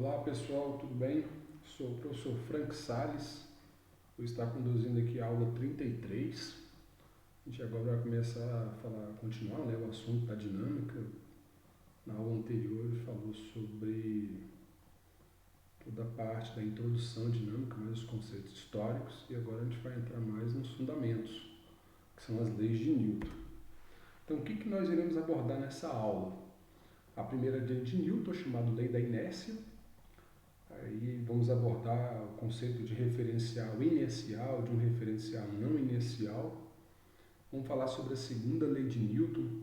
Olá pessoal, tudo bem? Sou o professor Frank Salles, vou estar conduzindo aqui a aula 33. A gente agora vai começar continuar, o assunto da dinâmica. Na aula anterior ele falou sobre toda a parte da introdução à dinâmica, mais os conceitos históricos, e agora a gente vai entrar mais nos fundamentos, que são as leis de Newton. Então o que nós iremos abordar nessa aula? A primeira lei de Newton, chamada lei da inércia. Aí vamos abordar o conceito de referencial inercial, de um referencial não inercial. Vamos falar sobre a segunda lei de Newton.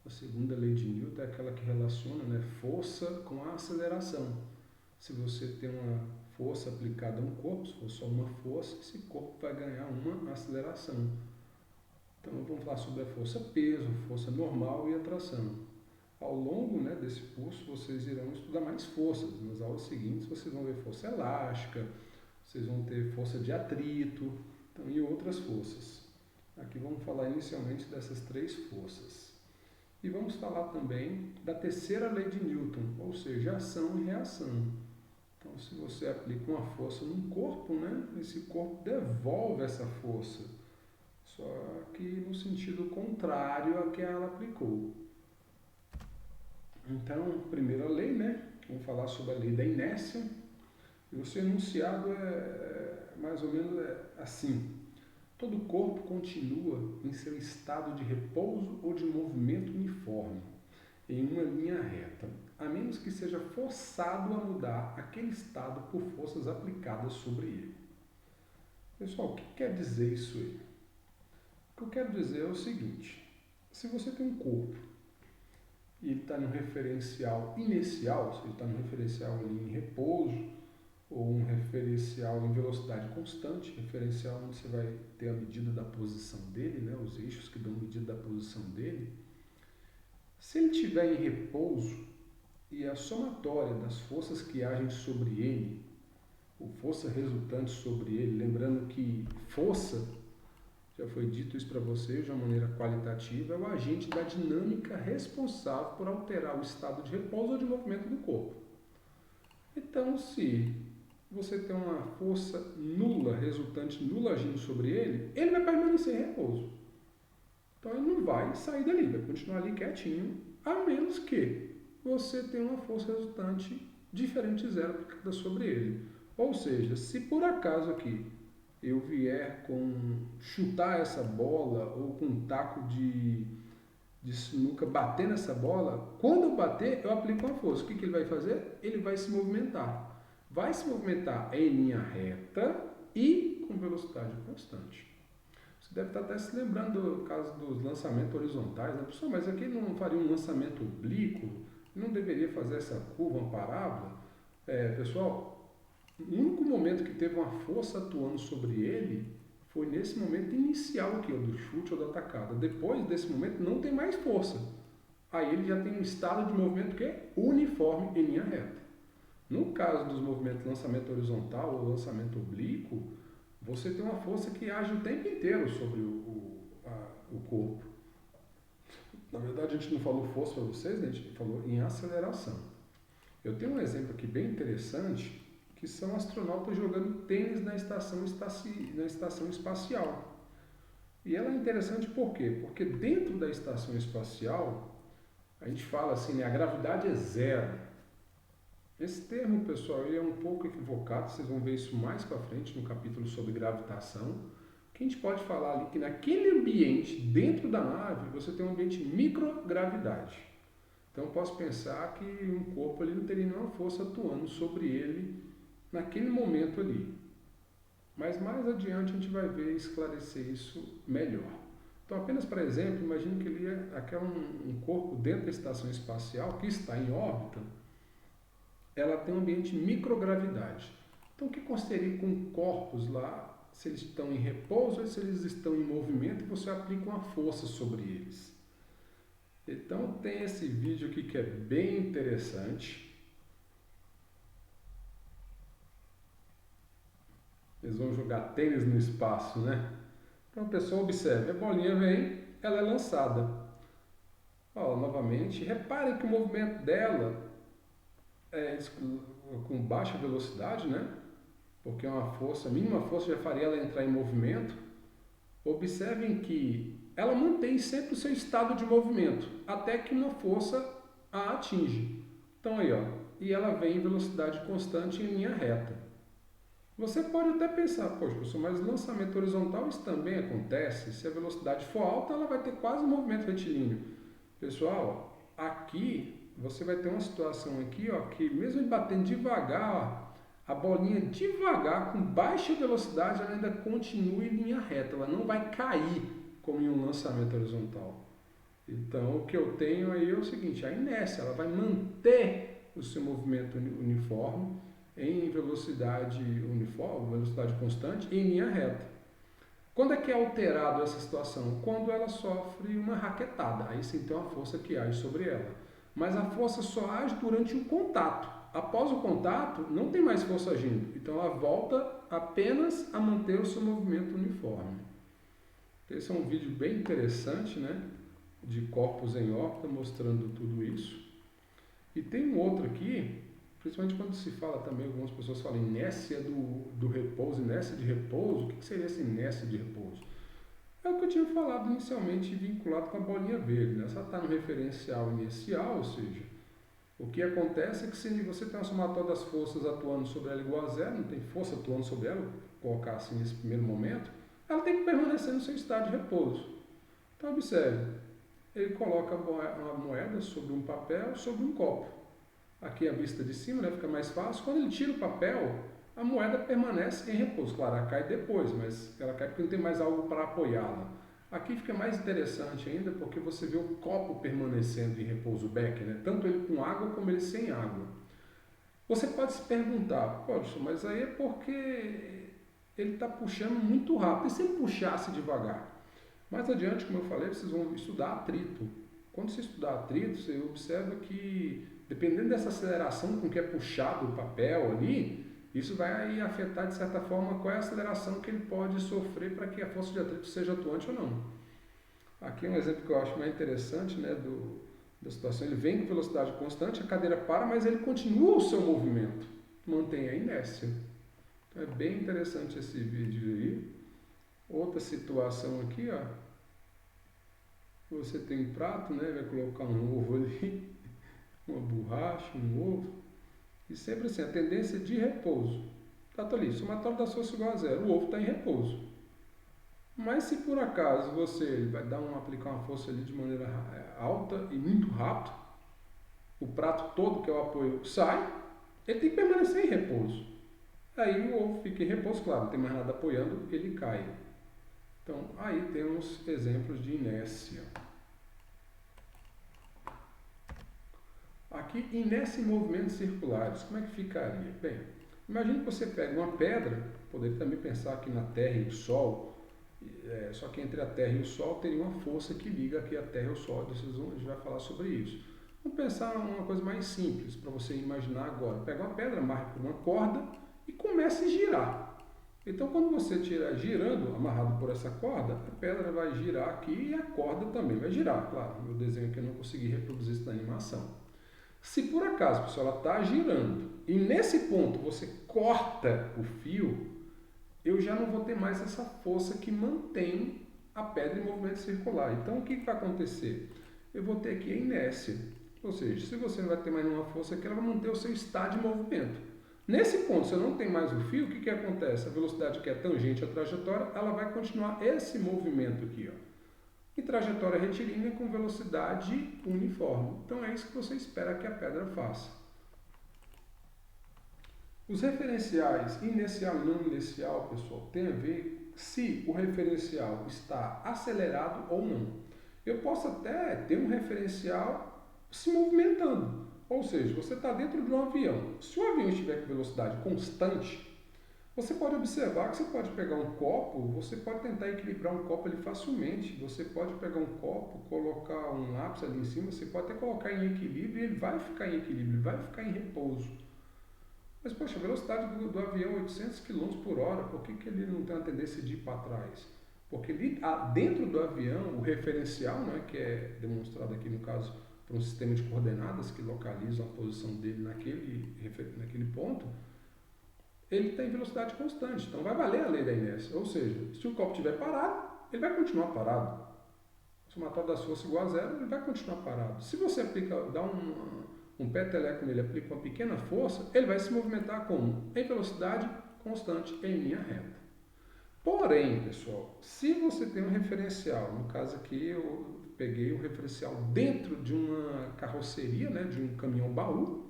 A segunda lei de Newton é aquela que relaciona força com a aceleração. Se você tem uma força aplicada a um corpo, se for só uma força, esse corpo vai ganhar uma aceleração. Então vamos falar sobre a força peso, força normal e atração. Ao longo desse curso, vocês irão estudar mais forças. Nas aulas seguintes, vocês vão ver força elástica, vocês vão ter força de atrito, e outras forças. Aqui vamos falar inicialmente dessas três forças. E vamos falar também da terceira lei de Newton, ou seja, ação e reação. Então, se você aplica uma força num corpo, esse corpo devolve essa força, só que no sentido contrário a que ela aplicou. Então, primeira lei, vamos falar sobre a lei da inércia. E o seu enunciado é mais ou menos assim. Todo corpo continua em seu estado de repouso ou de movimento uniforme, em uma linha reta, a menos que seja forçado a mudar aquele estado por forças aplicadas sobre ele. Pessoal, o que quer dizer isso aí? O que eu quero dizer é o seguinte: se você tem um corpo e ele está no referencial inercial, ou seja, está no referencial ali em repouso, ou um referencial em velocidade constante, referencial onde você vai ter a medida da posição dele, os eixos que dão medida da posição dele. Se ele estiver em repouso e a somatória das forças que agem sobre ele, ou força resultante sobre ele, lembrando que força, já foi dito isso para vocês de uma maneira qualitativa, é o agente da dinâmica responsável por alterar o estado de repouso ou de movimento do corpo. Então, se você tem uma força nula, resultante nula agindo sobre ele, ele vai permanecer em repouso. Então, ele não vai sair dali, vai continuar ali quietinho, a menos que você tenha uma força resultante diferente de zero aplicada sobre ele. Ou seja, se por acaso aqui eu vier chutar essa bola ou com um taco de sinuca bater nessa bola, quando eu bater, eu aplico uma força. O que ele vai fazer? Ele vai se movimentar. Vai se movimentar em linha reta e com velocidade constante. Você deve estar até se lembrando do caso dos lançamentos horizontais, Pessoal, mas aqui não faria um lançamento oblíquo? Não deveria fazer essa curva, uma parábola? Pessoal, o único momento que teve uma força atuando sobre ele foi nesse momento inicial aqui, do chute ou da atacada. Depois desse momento não tem mais força. Aí ele já tem um estado de movimento que é uniforme em linha reta. No caso dos movimentos lançamento horizontal ou lançamento oblíquo, você tem uma força que age o tempo inteiro sobre o corpo. Na verdade, a gente não falou força para vocês, a gente falou em aceleração. Eu tenho um exemplo aqui bem interessante, que são astronautas jogando tênis na estação espacial. E ela é interessante por quê? Porque dentro da estação espacial, a gente fala assim, a gravidade é zero. Esse termo, pessoal, ele é um pouco equivocado, vocês vão ver isso mais para frente no capítulo sobre gravitação, que a gente pode falar ali que naquele ambiente, dentro da nave, você tem um ambiente microgravidade. Então eu posso pensar que um corpo ali não teria nenhuma força atuando sobre ele naquele momento ali. Mas mais adiante a gente vai ver e esclarecer isso melhor. Então, apenas para exemplo, imagine que ele é um corpo dentro da estação espacial que está em órbita, ela tem um ambiente microgravidade. Então, o que aconteceria com corpos lá, se eles estão em repouso ou se eles estão em movimento, e você aplica uma força sobre eles? Então, tem esse vídeo aqui que é bem interessante. Eles vão jogar tênis no espaço, Então, a pessoa observe, a bolinha vem, ela é lançada. Novamente, reparem que o movimento dela é, com baixa velocidade, né? Porque uma força, a mínima força já faria ela entrar em movimento. Observem que ela mantém sempre o seu estado de movimento, até que uma força a atinge. Então aí, ó, e ela vem em velocidade constante em linha reta. Você pode até pensar, poxa, professor, mas lançamento horizontal isso também acontece. Se a velocidade for alta, ela vai ter quase um movimento retilíneo. Pessoal, aqui você vai ter uma situação aqui, ó, que mesmo batendo devagar, ó, a bolinha devagar, com baixa velocidade, ela ainda continua em linha reta. Ela não vai cair como em um lançamento horizontal. Então, o que eu tenho aí é o seguinte, a inércia, ela vai manter o seu movimento uniforme em velocidade uniforme, velocidade constante, em linha reta. Quando é que é alterado essa situação? Quando ela sofre uma raquetada, aí sim tem uma força que age sobre ela. Mas a força só age durante o contato. Após o contato, não tem mais força agindo. Então ela volta apenas a manter o seu movimento uniforme. Esse é um vídeo bem interessante, né? De corpos em órbita, mostrando tudo isso. E tem um outro aqui, principalmente quando se fala também, algumas pessoas falam inércia do repouso, inércia de repouso. O que seria essa inércia de repouso? É o que eu tinha falado inicialmente, vinculado com a bolinha verde, né? Essa está no referencial inicial, ou seja, o que acontece é que se você tem uma somatória das forças atuando sobre ela igual a zero, não tem força atuando sobre ela, vou colocar assim nesse primeiro momento, ela tem que permanecer no seu estado de repouso. Então observe, ele coloca uma moeda sobre um papel, sobre um copo. Aqui a vista de cima, né, fica mais fácil. Quando ele tira o papel, a moeda permanece em repouso. Claro, ela cai depois, mas ela cai porque não tem mais algo para apoiá-la. Aqui fica mais interessante ainda porque você vê o copo permanecendo em repouso, o becker, né? Tanto ele com água como ele sem água. Você pode se perguntar, poxa, mas aí é porque ele está puxando muito rápido. E se ele puxasse devagar? Mais adiante, como eu falei, vocês vão estudar atrito. Quando você estudar atrito, você observa que, dependendo dessa aceleração com que é puxado o papel ali, isso vai afetar, de certa forma, qual é a aceleração que ele pode sofrer para que a força de atrito seja atuante ou não. Aqui é um exemplo que eu acho mais interessante, né, da situação. Ele vem com velocidade constante, a cadeira para, mas ele continua o seu movimento, mantém a inércia. Então é bem interessante esse vídeo aí. Outra situação aqui, ó. Você tem um prato, né? Vai colocar um ovo ali, uma borracha, um ovo. E sempre assim, a tendência de repouso. Tá ali, somatório das forças igual a zero. O ovo está em repouso. Mas se por acaso você vai aplicar uma força ali de maneira alta e muito rápido, o prato todo, que é o apoio, sai, ele tem que permanecer em repouso. Aí o ovo fica em repouso, claro, não tem mais nada apoiando, ele cai. Então, aí temos exemplos de inércia. Aqui, inércia em movimentos circulares, como é que ficaria? Bem, imagine que você pega uma pedra, poderia também pensar aqui na Terra e o Sol, só que entre a Terra e o Sol teria uma força que liga aqui a Terra e o Sol, a gente vai falar sobre isso. Vamos pensar uma coisa mais simples, para você imaginar agora. Pega uma pedra, amarra por uma corda e comece a girar. Então, quando você estiver girando, amarrado por essa corda, a pedra vai girar aqui e a corda também vai girar. Claro, no meu desenho aqui eu não consegui reproduzir isso na animação. Se por acaso, pessoal, ela está girando e nesse ponto você corta o fio, eu já não vou ter mais essa força que mantém a pedra em movimento circular. Então, o que vai acontecer? Eu vou ter aqui a inércia. Ou seja, se você não vai ter mais nenhuma força aqui, ela vai manter o seu estado de movimento. Nesse ponto, se eu não tenho mais o fio, o que acontece? A velocidade que é tangente à trajetória, ela vai continuar esse movimento aqui, ó. E trajetória retilínea com velocidade uniforme. Então é isso que você espera que a pedra faça. Os referenciais inicial e não inicial, pessoal, tem a ver se o referencial está acelerado ou não. Eu posso até ter um referencial se movimentando. Ou seja, você está dentro de um avião. Se o avião estiver com velocidade constante, você pode observar que você pode pegar um copo, você pode tentar equilibrar um copo ali facilmente. Você pode pegar um copo, colocar um lápis ali em cima, você pode até colocar em equilíbrio e ele vai ficar em equilíbrio, ele vai ficar em repouso. Mas, poxa, a velocidade do avião é 800 km por hora, por que ele não tem uma tendência de ir para trás? Porque dentro do avião, o referencial, né, que é demonstrado aqui no caso, o por um sistema de coordenadas que localizam a posição dele naquele ponto, ele está em velocidade constante. Então vai valer a lei da inércia. Ou seja, se o copo estiver parado, ele vai continuar parado. O somatório das forças igual a zero, ele vai continuar parado. Se você dá um peteleco nele, aplica uma pequena força, ele vai se movimentar como? Em velocidade constante, em linha reta. Porém, pessoal, se você tem um referencial, no caso aqui eu peguei um referencial dentro de uma carroceria, né, de um caminhão-baú,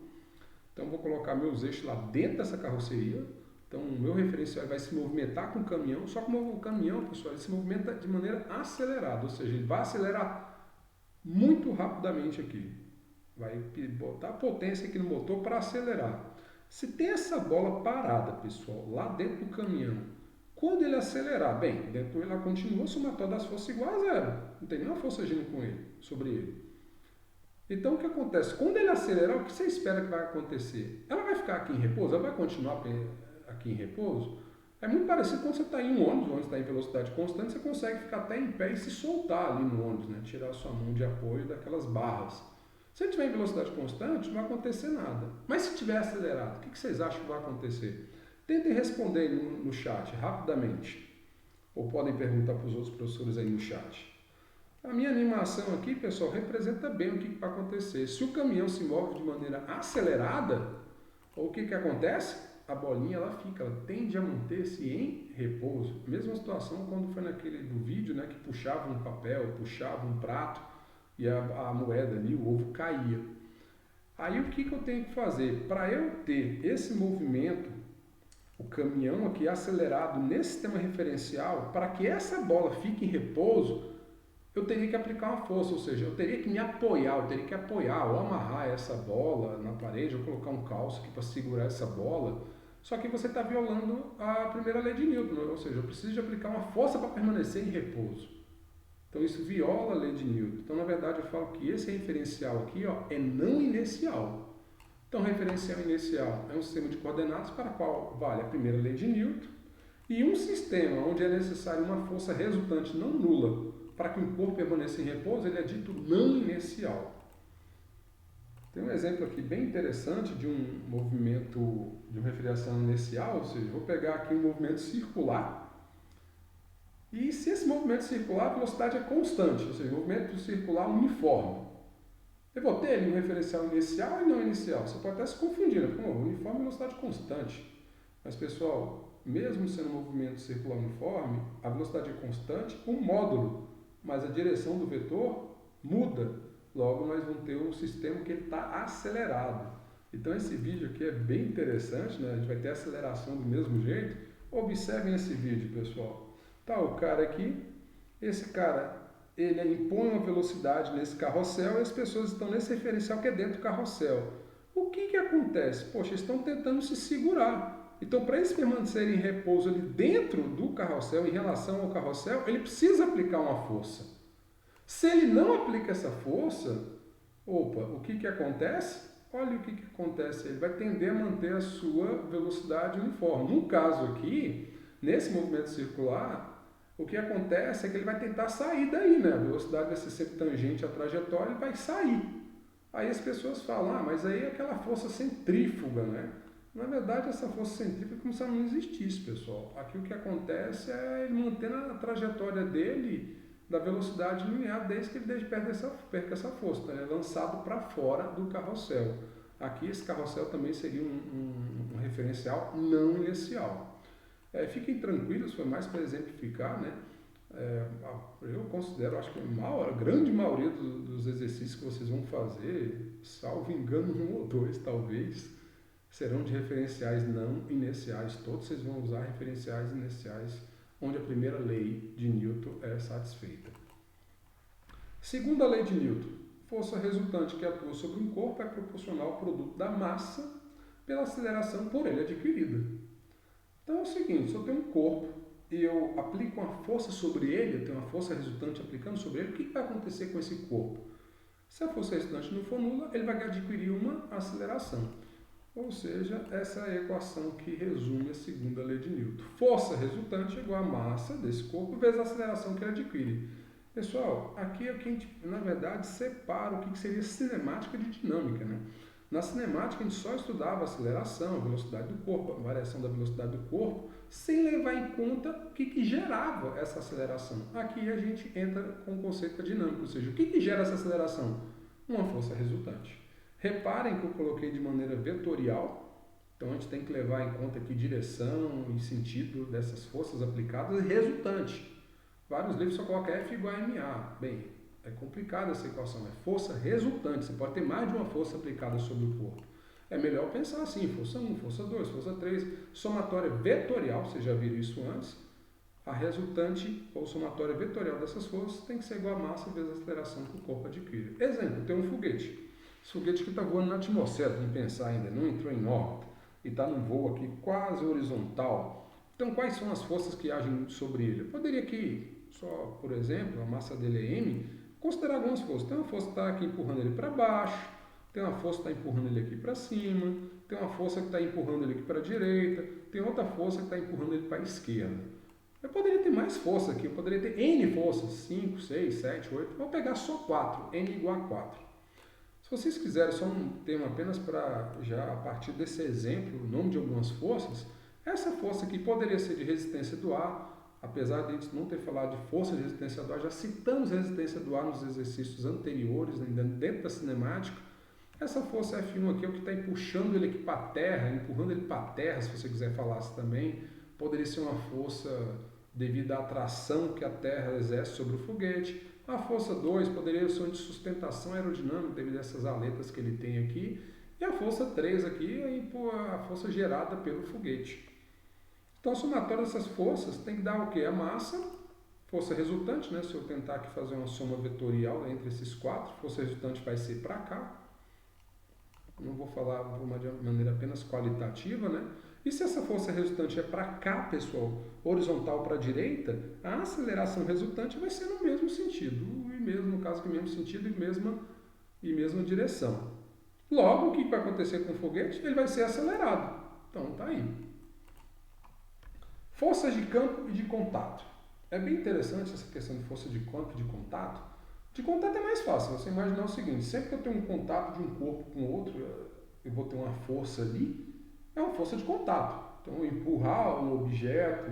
então vou colocar meus eixos lá dentro dessa carroceria, então o meu referencial vai se movimentar com o caminhão, só que o caminhão, pessoal, ele se movimenta de maneira acelerada, ou seja, ele vai acelerar muito rapidamente aqui, vai botar potência aqui no motor para acelerar. Se tem essa bola parada, pessoal, lá dentro do caminhão, quando ele acelerar, bem, dentro ele continua, o somatório das forças igual a zero. Não tem nenhuma força agindo sobre ele. Então, o que acontece? Quando ele acelerar, o que você espera que vai acontecer? Ela vai ficar aqui em repouso? Ela vai continuar aqui em repouso? É muito parecido quando você está em um ônibus, onde está em velocidade constante, você consegue ficar até em pé e se soltar ali no ônibus, né? Tirar a sua mão de apoio daquelas barras. Se ele estiver em velocidade constante, não vai acontecer nada. Mas se estiver acelerado, o que vocês acham que vai acontecer? Tentem responder no chat, rapidamente. Ou podem perguntar para os outros professores aí no chat. A minha animação aqui, pessoal, representa bem o que vai acontecer. Se o caminhão se move de maneira acelerada, o que acontece? A bolinha ela tende a manter-se em repouso. Mesma situação quando foi naquele do vídeo, né, que puxava um papel, puxava um prato e a moeda ali, o ovo caía. Aí o que eu tenho que fazer? Para eu ter esse movimento, o caminhão aqui acelerado nesse sistema referencial, para que essa bola fique em repouso, eu teria que aplicar uma força, ou seja, eu teria que me apoiar, ou amarrar essa bola na parede, ou colocar um calço aqui para segurar essa bola. Só que você está violando a primeira lei de Newton, ou seja, eu preciso de aplicar uma força para permanecer em repouso. Então isso viola a lei de Newton. Então, na verdade, eu falo que esse referencial aqui é não inercial. Então, referencial inicial é um sistema de coordenadas para o qual vale a primeira lei de Newton e um sistema onde é necessário uma força resultante não nula para que um corpo permaneça em repouso, ele é dito não inercial. Tem um exemplo aqui bem interessante de um movimento de uma referencial inercial, ou seja, vou pegar aqui um movimento circular e se esse movimento circular, a velocidade é constante, ou seja, movimento circular uniforme. Eu vou ter ali um referencial inicial e não inicial. Você pode até se confundir, né? Uniforme é velocidade constante. Mas, pessoal, mesmo sendo um movimento circular uniforme, a velocidade é constante, um módulo, mas a direção do vetor muda. Logo, nós vamos ter um sistema que está acelerado. Então, esse vídeo aqui é bem interessante, né? A gente vai ter aceleração do mesmo jeito. Observem esse vídeo, pessoal. Tá o cara aqui, esse cara, ele impõe uma velocidade nesse carrossel e as pessoas estão nesse referencial que é dentro do carrossel. O que acontece? Poxa, estão tentando se segurar. Então, para eles permanecerem em repouso ali dentro do carrossel, em relação ao carrossel, ele precisa aplicar uma força. Se ele não aplica essa força, o que acontece? Olha o que acontece. Ele vai tender a manter a sua velocidade uniforme. No caso aqui, nesse movimento circular, o que acontece é que ele vai tentar sair daí, né? A velocidade vai ser sempre tangente à trajetória, ele vai sair. Aí as pessoas falam, mas aí é aquela força centrífuga, né? Na verdade, essa força centrífuga é como se ela não existisse, pessoal. Aqui o que acontece é ele mantendo a trajetória dele da velocidade linear desde que ele perca essa força. Então, ele é lançado para fora do carrossel. Aqui esse carrossel também seria um referencial não inercial. Fiquem tranquilos, foi mais para exemplificar, né? Eu considero, acho que a grande maioria dos exercícios que vocês vão fazer, salvo engano, um ou dois talvez, serão de referenciais não inerciais. Todos vocês vão usar referenciais inerciais, onde a primeira lei de Newton é satisfeita. Segunda lei de Newton, força resultante que atua sobre um corpo é proporcional ao produto da massa pela aceleração por ele adquirida. Então é o seguinte, se eu tenho um corpo e eu aplico uma força sobre ele, eu tenho uma força resultante aplicando sobre ele, o que vai acontecer com esse corpo? Se a força resultante não for nula, ele vai adquirir uma aceleração. Ou seja, essa é a equação que resume a segunda lei de Newton. Força resultante é igual à massa desse corpo vezes a aceleração que ele adquire. Pessoal, aqui é o que a gente, na verdade, separa o que seria cinemática de dinâmica, né? Na cinemática, a gente só estudava aceleração, velocidade do corpo, a variação da velocidade do corpo, sem levar em conta o que gerava essa aceleração. Aqui a gente entra com o conceito da dinâmica, ou seja, o que gera essa aceleração? Uma força resultante. Reparem que eu coloquei de maneira vetorial, então a gente tem que levar em conta aqui direção e sentido dessas forças aplicadas e resultante. Vários livros só colocam F igual a MA. Bem, é complicada essa equação, é força resultante. Você pode ter mais de uma força aplicada sobre o corpo. É melhor pensar assim, força 1, força 2, força 3, somatória vetorial, vocês já viram isso antes. A resultante ou somatória vetorial dessas forças tem que ser igual a massa vezes a aceleração que o corpo adquire. Exemplo, tem um foguete. Esse foguete que está voando na atmosfera, vamos pensar ainda, não entrou em órbita e está num voo aqui quase horizontal. Então, quais são as forças que agem sobre ele? Eu poderia aqui, só por exemplo, a massa dele é m, considerar algumas forças. Tem uma força que está aqui empurrando ele para baixo, tem uma força que está empurrando ele aqui para cima, tem uma força que está empurrando ele aqui para a direita, tem outra força que está empurrando ele para a esquerda. Eu poderia ter mais força aqui, eu poderia ter N forças, 5, 6, 7, 8, vou pegar só 4, N igual a 4. Se vocês quiserem só um termo apenas para, já a partir desse exemplo, o nome de algumas forças, essa força aqui poderia ser de resistência do ar, apesar de a gente não ter falado de força de resistência do ar, já citamos resistência do ar nos exercícios anteriores, ainda dentro da cinemática. Essa força F1 aqui é o que está puxando ele aqui para a terra, empurrando ele para a terra, se você quiser falar assim também. Poderia ser uma força devido à atração que a terra exerce sobre o foguete. A força 2 poderia ser uma de sustentação aerodinâmica devido a essas aletas que ele tem aqui. E a força 3 aqui é a força gerada pelo foguete. Então, a somatória dessas forças tem que dar o quê? A massa, força resultante, né? Se eu tentar aqui fazer uma soma vetorial entre esses quatro, força resultante vai ser para cá. Não vou falar de uma maneira apenas qualitativa, né? E se essa força resultante é para cá, pessoal, horizontal para a direita, a aceleração resultante vai ser no mesmo sentido, e mesmo, no caso, no mesmo sentido e mesma direção. Logo, o que vai acontecer com o foguete? Ele vai ser acelerado. Então, tá aí. Forças de campo e de contato. É bem interessante essa questão de força de campo e de contato. De contato é mais fácil, você imaginar o seguinte, sempre que eu tenho um contato de um corpo com o outro, eu vou ter uma força ali, é uma força de contato. Então, eu empurrar um objeto,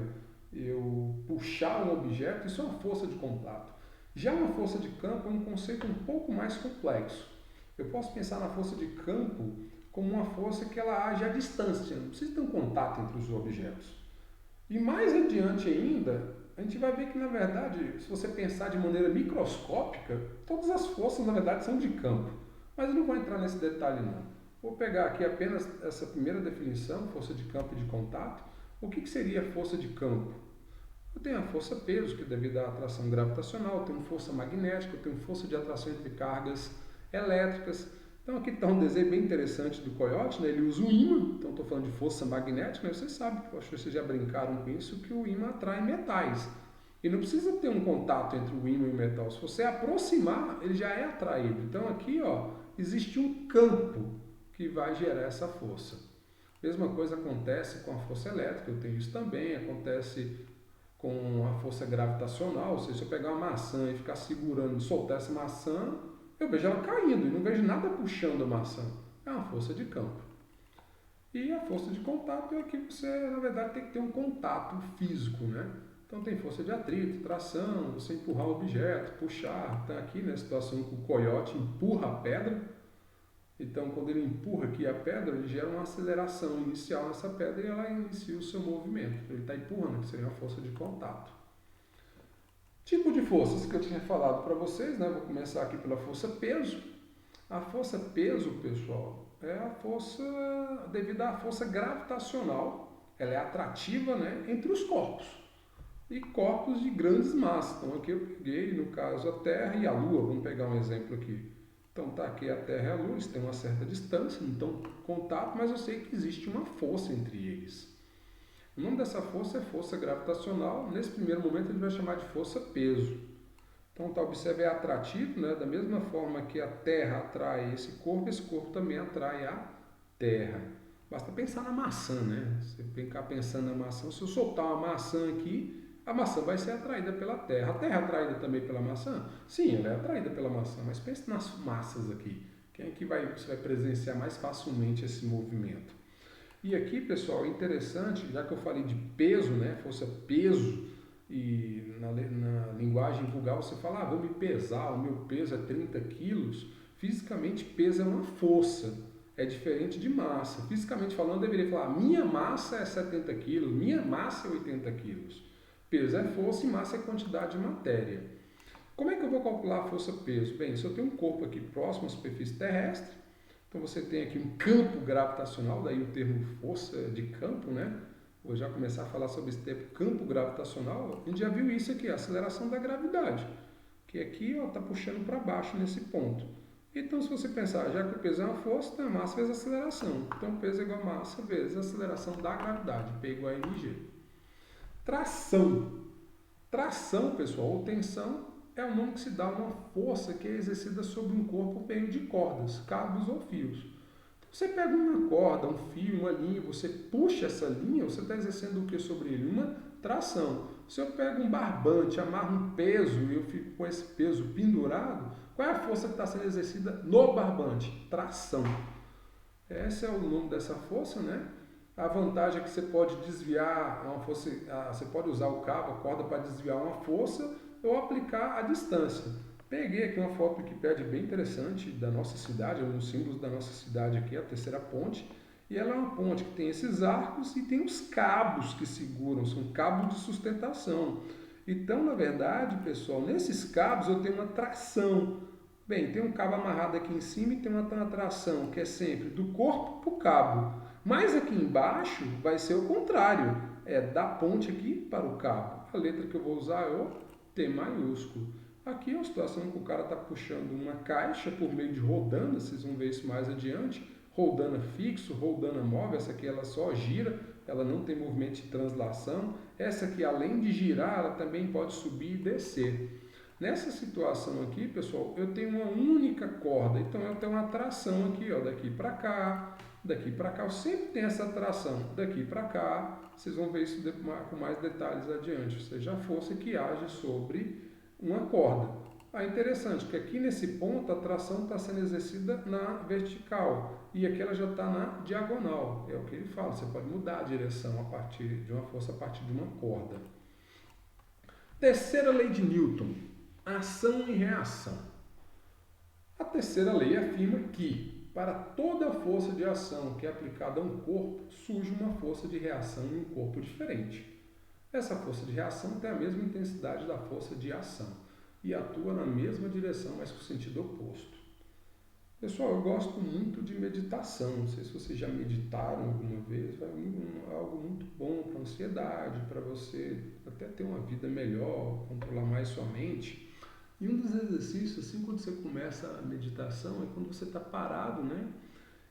eu puxar um objeto, isso é uma força de contato. Já uma força de campo é um conceito um pouco mais complexo. Eu posso pensar na força de campo como uma força que ela age à distância, não precisa ter um contato entre os objetos. E mais adiante ainda, a gente vai ver que, na verdade, se você pensar de maneira microscópica, todas as forças, na verdade, são de campo. Mas eu não vou entrar nesse detalhe, não. Vou pegar aqui apenas essa primeira definição, força de campo e de contato. O que seria força de campo? Eu tenho a força peso, que é devido à atração gravitacional, eu tenho força magnética, eu tenho força de atração entre cargas elétricas. Então aqui está um desenho bem interessante do Coyote, né? Ele usa o ímã, então estou falando de força magnética, mas vocês sabem, acho que vocês já brincaram com isso, que o ímã atrai metais. E não precisa ter um contato entre o ímã e o metal, se você aproximar, ele já é atraído. Então aqui existe um campo que vai gerar essa força. Mesma coisa acontece com a força elétrica, eu tenho isso também, acontece com a força gravitacional, ou seja, se eu pegar uma maçã e ficar segurando e soltar essa maçã, eu vejo ela caindo e não vejo nada puxando a maçã. É uma força de campo. E a força de contato é que você, na verdade, tem que ter um contato físico, né? Então tem força de atrito, tração, você empurrar um objeto, puxar. Então aqui na situação que o coiote empurra a pedra, então quando ele empurra aqui a pedra, ele gera uma aceleração inicial nessa pedra e ela inicia o seu movimento. Ele está empurrando, que seria uma força de contato. Tipo de forças que eu tinha falado para vocês, né? Vou começar aqui pela força peso. A força peso, pessoal, é a força devido à força gravitacional. Ela é atrativa, né, entre os corpos. E corpos de grandes massas. Então aqui eu peguei, no caso, a Terra e a Lua. Vamos pegar um exemplo aqui. Então tá aqui a Terra e a Lua, eles têm uma certa distância, então contato, mas eu sei que existe uma força entre eles. O nome dessa força é força gravitacional. Nesse primeiro momento a gente vai chamar de força peso. Então, tá, observe, é atrativo, né? Da mesma forma que a Terra atrai esse corpo também atrai a Terra. Basta pensar na maçã, né? Você ficar pensando na maçã, se eu soltar uma maçã aqui, a maçã vai ser atraída pela Terra. A Terra é atraída também pela maçã? Sim, ela é atraída pela maçã, mas pense nas massas aqui. Quem é que você vai presenciar mais facilmente esse movimento? E aqui, pessoal, é interessante, já que eu falei de peso, né, força peso, e na linguagem vulgar você fala, vou me pesar, o meu peso é 30 quilos. Fisicamente, peso é uma força, é diferente de massa. Fisicamente falando, eu deveria falar, minha massa é 70 quilos, minha massa é 80 quilos. Peso é força e massa é quantidade de matéria. Como é que eu vou calcular a força-peso? Bem, se eu tenho um corpo aqui próximo à superfície terrestre, então você tem aqui um campo gravitacional, daí o termo força de campo, né? Vou já começar a falar sobre esse termo campo gravitacional. A gente já viu isso aqui, a aceleração da gravidade, que aqui está puxando para baixo nesse ponto. Então, se você pensar, já que o peso é uma força, então a massa vezes a aceleração. Então, peso é igual a massa vezes a aceleração da gravidade, P igual a mg. Tração. Tração, pessoal, ou tensão, é o nome que se dá a uma força que é exercida sobre um corpo por meio de cordas, cabos ou fios. Então, você pega uma corda, um fio, uma linha, você puxa essa linha, você está exercendo o que sobre ele? Uma tração. Se eu pego um barbante, amarro um peso e eu fico com esse peso pendurado, qual é a força que está sendo exercida no barbante? Tração. Esse é o nome dessa força, né? A vantagem é que você pode desviar uma força, você pode usar o cabo, a corda para desviar uma força ou aplicar a distância. Peguei aqui uma foto do Wikipedia bem interessante da nossa cidade, um dos símbolos da nossa cidade aqui, a terceira ponte. E ela é uma ponte que tem esses arcos e tem os cabos que seguram, são cabos de sustentação. Então, na verdade, pessoal, nesses cabos eu tenho uma tração. Bem, tem um cabo amarrado aqui em cima e tem uma tração, que é sempre do corpo para o cabo. Mas aqui embaixo vai ser o contrário, é da ponte aqui para o cabo. A letra que eu vou usar é o T maiúsculo. Aqui é uma situação que o cara está puxando uma caixa por meio de rodana, vocês vão ver isso mais adiante. Rodana fixo, rodana móvel, essa aqui ela só gira, ela não tem movimento de translação. Essa aqui, além de girar, ela também pode subir e descer. Nessa situação aqui, pessoal, eu tenho uma única corda, então eu tenho uma tração aqui, ó, daqui para cá, eu sempre tenho essa tração daqui para cá. Vocês vão ver isso com mais detalhes adiante, ou seja, a força que age sobre uma corda. É interessante que aqui nesse ponto a tração está sendo exercida na vertical e aqui ela já está na diagonal. É o que ele fala, você pode mudar a direção a partir de uma força a partir de uma corda. Terceira lei de Newton, ação e reação. A terceira lei afirma que para toda força de ação que é aplicada a um corpo, surge uma força de reação em um corpo diferente. Essa força de reação tem a mesma intensidade da força de ação e atua na mesma direção, mas com sentido oposto. Pessoal, eu gosto muito de meditação. Não sei se vocês já meditaram alguma vez. É algo muito bom para a ansiedade, para você até ter uma vida melhor, controlar mais sua mente. E um dos exercícios, assim, quando você começa a meditação, é quando você está parado, né?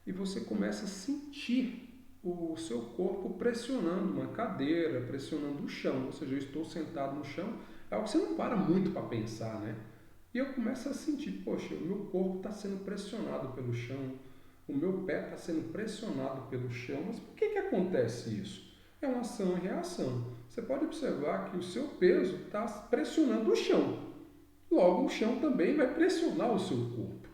E você começa a sentir o seu corpo pressionando uma cadeira, pressionando o chão. Ou seja, eu estou sentado no chão. É algo que você não para muito para pensar, né? E eu começo a sentir, poxa, o meu corpo está sendo pressionado pelo chão, o meu pé está sendo pressionado pelo chão. Mas por que acontece isso? É uma ação e reação. Você pode observar que o seu peso está pressionando o chão. Logo, o chão também vai pressionar o seu corpo.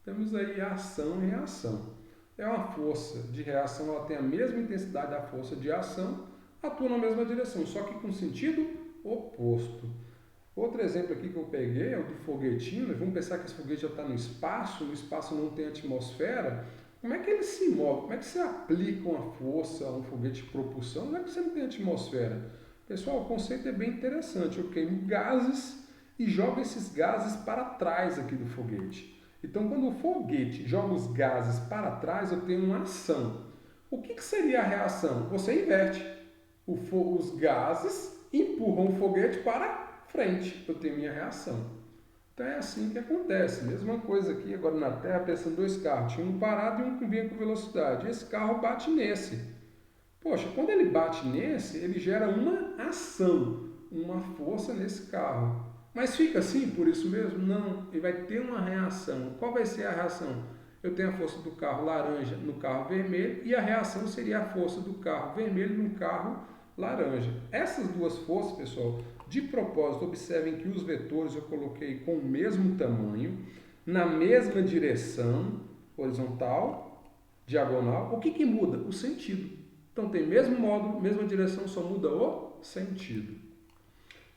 Temos aí a ação e reação. É uma força de reação, ela tem a mesma intensidade da força de ação, atua na mesma direção, só que com sentido oposto. Outro exemplo aqui que eu peguei é o do foguetinho. Nós vamos pensar que esse foguete já está no espaço não tem atmosfera. Como é que ele se move? Como é que você aplica uma força a um foguete de propulsão? Não é que você não tem atmosfera. Pessoal, o conceito é bem interessante. Eu queimo gases e jogo esses gases para trás aqui do foguete. Então, quando o foguete joga os gases para trás, eu tenho uma ação. O que seria a reação? Você inverte. Os gases empurram o foguete para frente. Eu tenho minha reação. Então, é assim que acontece. Mesma coisa aqui, agora na Terra, pensando dois carros. Tinha um parado e um que vinha com velocidade. Esse carro bate nesse. Poxa, quando ele bate nesse, ele gera uma ação, uma força nesse carro. Mas fica assim por isso mesmo? Não, ele vai ter uma reação. Qual vai ser a reação? Eu tenho a força do carro laranja no carro vermelho e a reação seria a força do carro vermelho no carro laranja. Essas duas forças, pessoal, de propósito, observem que os vetores eu coloquei com o mesmo tamanho, na mesma direção, horizontal, diagonal. O que muda? O sentido. Então tem mesmo módulo, mesma direção, só muda o sentido.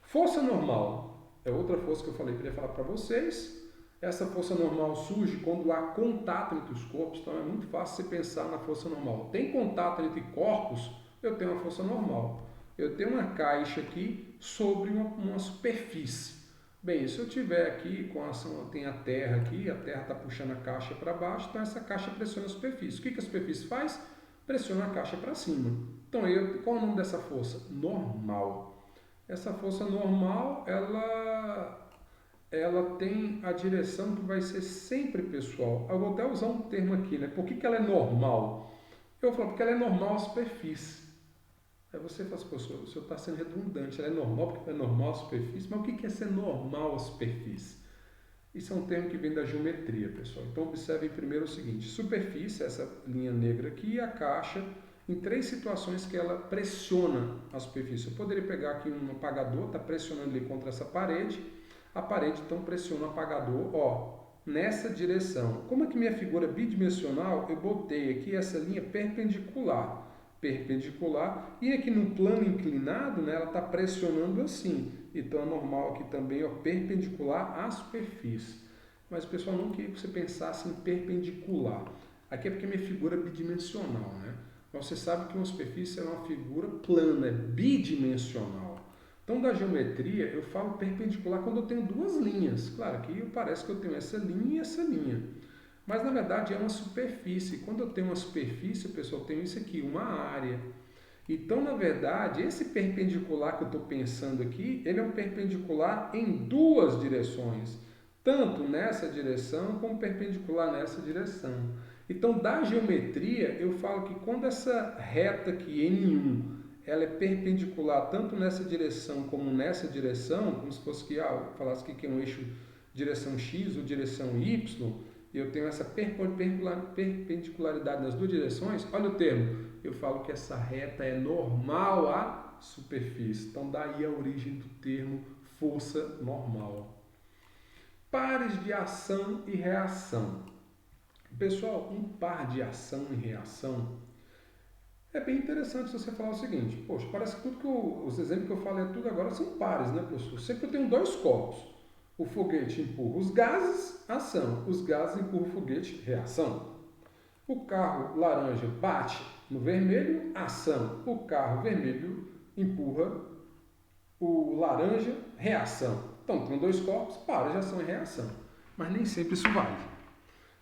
Força normal é outra força que eu queria falar para vocês. Essa força normal surge quando há contato entre os corpos, então é muito fácil você pensar na força normal. Tem contato entre corpos, eu tenho uma força normal. Eu tenho uma caixa aqui sobre uma superfície. Bem, se eu tiver aqui com a ação, tem a terra aqui, a terra está puxando a caixa para baixo, então essa caixa pressiona a superfície. O que a superfície faz? Pressiona a caixa para cima. Então, qual é o nome dessa força? Normal. Essa força normal, ela tem a direção que vai ser sempre pessoal. Eu vou até usar um termo aqui, né? Por que ela é normal? Eu vou falar porque ela é normal à superfície. Aí você fala assim, pô, o senhor está sendo redundante, ela é normal porque é normal à superfície, mas o que é ser normal à superfície? Isso é um termo que vem da geometria, pessoal. Então observem primeiro o seguinte, superfície, essa linha negra aqui, e a caixa, em 3 situações que ela pressiona a superfície. Eu poderia pegar aqui um apagador, está pressionando ali contra essa parede, a parede então pressiona o apagador, ó, nessa direção. Como é que minha figura bidimensional, eu botei aqui essa linha perpendicular, e aqui no plano inclinado, né, ela está pressionando assim. Então é normal aqui também, ó, perpendicular à superfície. Mas o pessoal não queria que você pensasse em perpendicular. Aqui é porque minha figura é bidimensional, né? Mas você sabe que uma superfície é uma figura plana, é bidimensional. Então da geometria eu falo perpendicular quando eu tenho 2 linhas. Claro, aqui parece que eu tenho essa linha e essa linha. Mas na verdade é uma superfície. Quando eu tenho uma superfície, pessoal, eu tenho isso aqui, uma área. Então, na verdade, esse perpendicular que eu estou pensando aqui, ele é um perpendicular em 2 direções. Tanto nessa direção como perpendicular nessa direção. Então, da geometria, eu falo que quando essa reta aqui, N1, ela é perpendicular tanto nessa direção como nessa direção, como se fosse que, eu falasse que é um eixo direção X ou direção Y, e eu tenho essa perpendicularidade nas 2 direções, olha o termo, eu falo que essa reta é normal à superfície. Então, daí a origem do termo força normal. Pares de ação e reação. Pessoal, um par de ação e reação é bem interessante se você falar o seguinte, poxa, parece que tudo que os exemplos que eu falei tudo agora são pares, né, professor? Sempre eu tenho 2 corpos. O foguete empurra os gases, ação. Os gases empurram o foguete, reação. O carro laranja bate no vermelho, ação. O carro vermelho empurra o laranja, reação. Então, tem 2 corpos, pares de ação e reação. Mas nem sempre isso vale.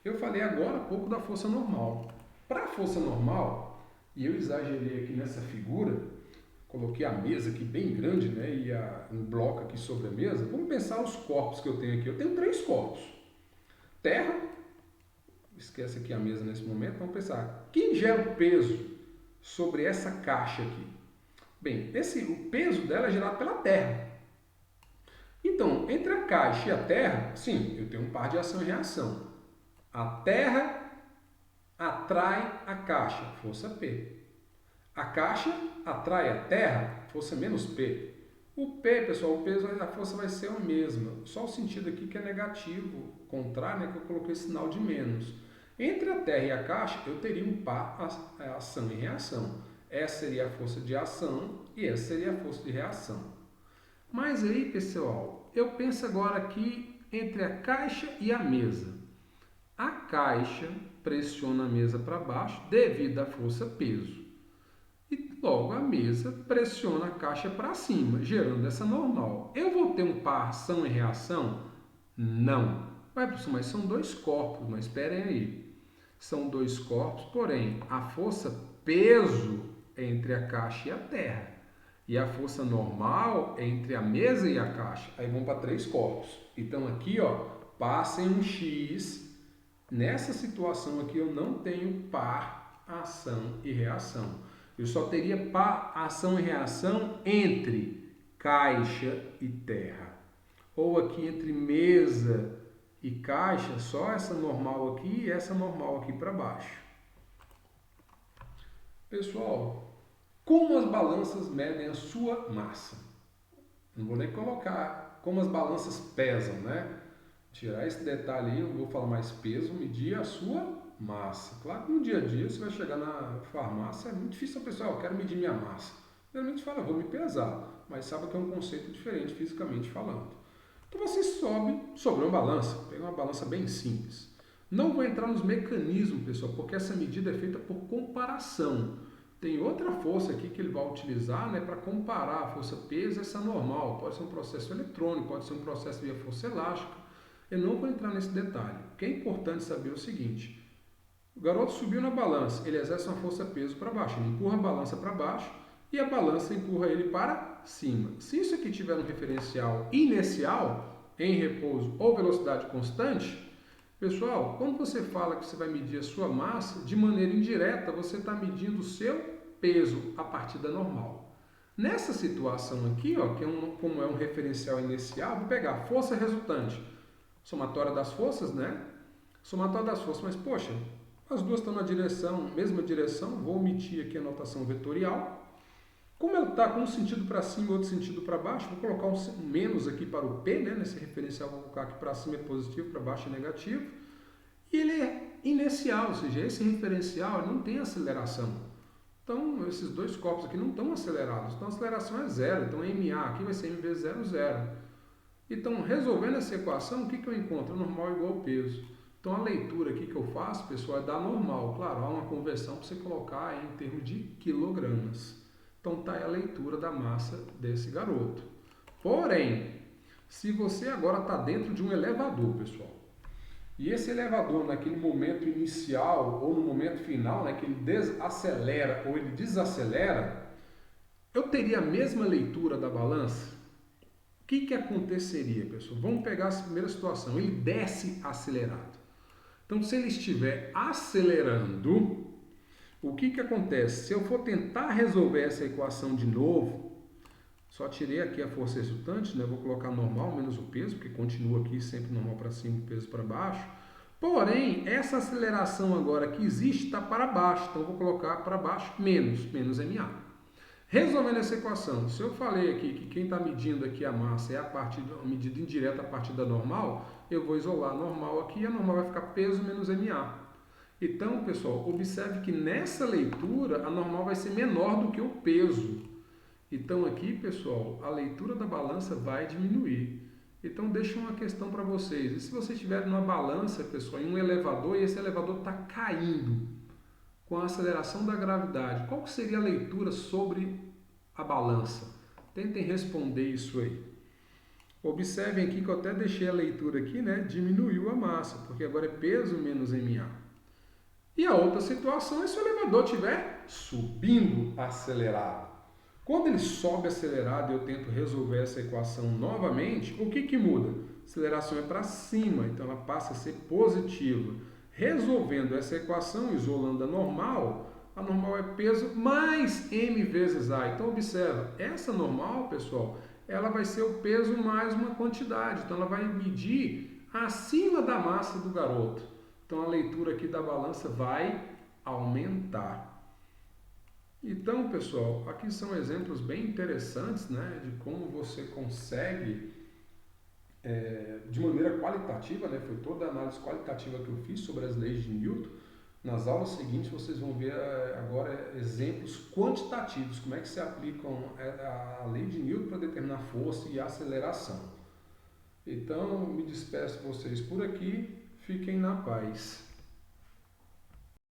Eu falei agora há pouco da força normal. Para a força normal, e eu exagerei aqui nessa figura, coloquei a mesa aqui bem grande, né, e um bloco aqui sobre a mesa. Vamos pensar os corpos que eu tenho aqui. Eu tenho 3 corpos. Terra, esquece aqui a mesa nesse momento, vamos pensar. Quem gera o peso sobre essa caixa aqui? Bem, o peso dela é gerado pela Terra. Então, entre a caixa e a Terra, sim, eu tenho um par de ação e reação. A Terra atrai a caixa, força P. A caixa atrai a Terra, força menos P. O P, pessoal, o peso, a força vai ser a mesma. Só o sentido aqui que é negativo, contrário, né, que eu coloquei sinal de menos. Entre a Terra e a caixa, eu teria um par ação e reação. Essa seria a força de ação e essa seria a força de reação. Mas aí, pessoal, eu penso agora aqui entre a caixa e a mesa. A caixa pressiona a mesa para baixo devido à força peso. E logo a mesa pressiona a caixa para cima, gerando essa normal. Eu vou ter um par ação e reação? Não. Mas são 2 corpos, mas esperem aí. São 2 corpos, porém a força peso é entre a caixa e a terra. E a força normal é entre a mesa e a caixa. Aí vamos para 3 corpos. Então aqui, ó, passem um X. Nessa situação aqui eu não tenho par ação e reação. Eu só teria par ação e reação entre caixa e terra. Ou aqui entre mesa e caixa, só essa normal aqui e essa normal aqui para baixo. Pessoal, Como as balanças medem a sua massa? Não vou nem colocar como as balanças pesam, né? Tirar esse detalhe aí, não vou falar mais peso, medir a sua massa. Claro que no dia a dia você vai chegar na farmácia, é muito difícil a pessoa, eu quero medir minha massa. Geralmente fala, vou me pesar, mas sabe que é um conceito diferente fisicamente falando. Então você sobe sobre uma balança, pega uma balança bem simples. Não vou entrar nos mecanismos, pessoal, porque essa medida é feita por comparação. Tem outra força aqui que ele vai utilizar, né, para comparar a força peso e essa normal. Pode ser um processo eletrônico, pode ser um processo via força elástica. Eu não vou entrar nesse detalhe. O que é importante saber é o seguinte: o garoto subiu na balança, ele exerce uma força peso para baixo, ele empurra a balança para baixo e a balança empurra ele para cima. Se isso aqui tiver um referencial inercial, em repouso ou velocidade constante, pessoal, quando você fala que você vai medir a sua massa, de maneira indireta, você está medindo o seu peso a partir da normal. Nessa situação aqui, ó, como é um referencial inercial, vou pegar a força resultante, somatória das forças, né? Somatória das forças, mas poxa, as duas estão na mesma direção, vou omitir aqui a notação vetorial. Como ela está com um sentido para cima e outro sentido para baixo, vou colocar um menos aqui para o P, né? Nesse referencial vou colocar aqui para cima é positivo, para baixo é negativo. E ele é inercial, ou seja, esse referencial não tem aceleração. Então, esses dois corpos aqui não estão acelerados, então a aceleração é zero. Então, MA aqui vai ser M vezes 0, 0. Então, resolvendo essa equação, o que eu encontro? Normal igual ao peso. Então, a leitura aqui que eu faço, pessoal, é da normal. Claro, há uma conversão para você colocar em termos de quilogramas. Então, está aí a leitura da massa desse garoto. Porém, se você agora está dentro de um elevador, pessoal, e esse elevador, naquele momento inicial ou no momento final, né, que ele desacelera ou ele desacelera, eu teria a mesma leitura da balança? O que aconteceria, pessoal? Vamos pegar essa primeira situação. Ele desce acelerado. Então, se ele estiver acelerando, o que acontece? Se eu for tentar resolver essa equação de novo, só tirei aqui a força resultante, né? Vou colocar normal menos o peso, porque continua aqui sempre normal para cima e peso para baixo. Porém, essa aceleração agora que existe está para baixo, então eu vou colocar para baixo menos MA. Resolvendo essa equação, se eu falei aqui que quem está medindo aqui a massa é a medida indireta a partir da normal, eu vou isolar a normal aqui e a normal vai ficar peso menos MA. Então, pessoal, observe que nessa leitura a normal vai ser menor do que o peso. Então aqui, pessoal, a leitura da balança vai diminuir. Então deixa uma questão para vocês. E se você estiver numa balança, pessoal, em um elevador e esse elevador está caindo com a aceleração da gravidade, qual seria a leitura sobre a balança? Tentem responder isso aí. Observem aqui que eu até deixei a leitura aqui, né? Diminuiu a massa, porque agora é peso menos MA. E a outra situação é se o elevador estiver subindo acelerado. Quando ele sobe acelerado e eu tento resolver essa equação novamente, o que muda? A aceleração é para cima, então ela passa a ser positiva. Resolvendo essa equação, isolando a normal é peso mais m vezes a. Então, observa, essa normal, pessoal, ela vai ser o peso mais uma quantidade. Então, ela vai medir acima da massa do garoto. Então, a leitura aqui da balança vai aumentar. Então, pessoal, aqui são exemplos bem interessantes, né, de como você consegue, de maneira qualitativa, né, foi toda a análise qualitativa que eu fiz sobre as leis de Newton. Nas aulas seguintes vocês vão ver agora exemplos quantitativos, como é que se aplicam a lei de Newton para determinar força e aceleração. Então, me despeço de vocês por aqui, fiquem na paz.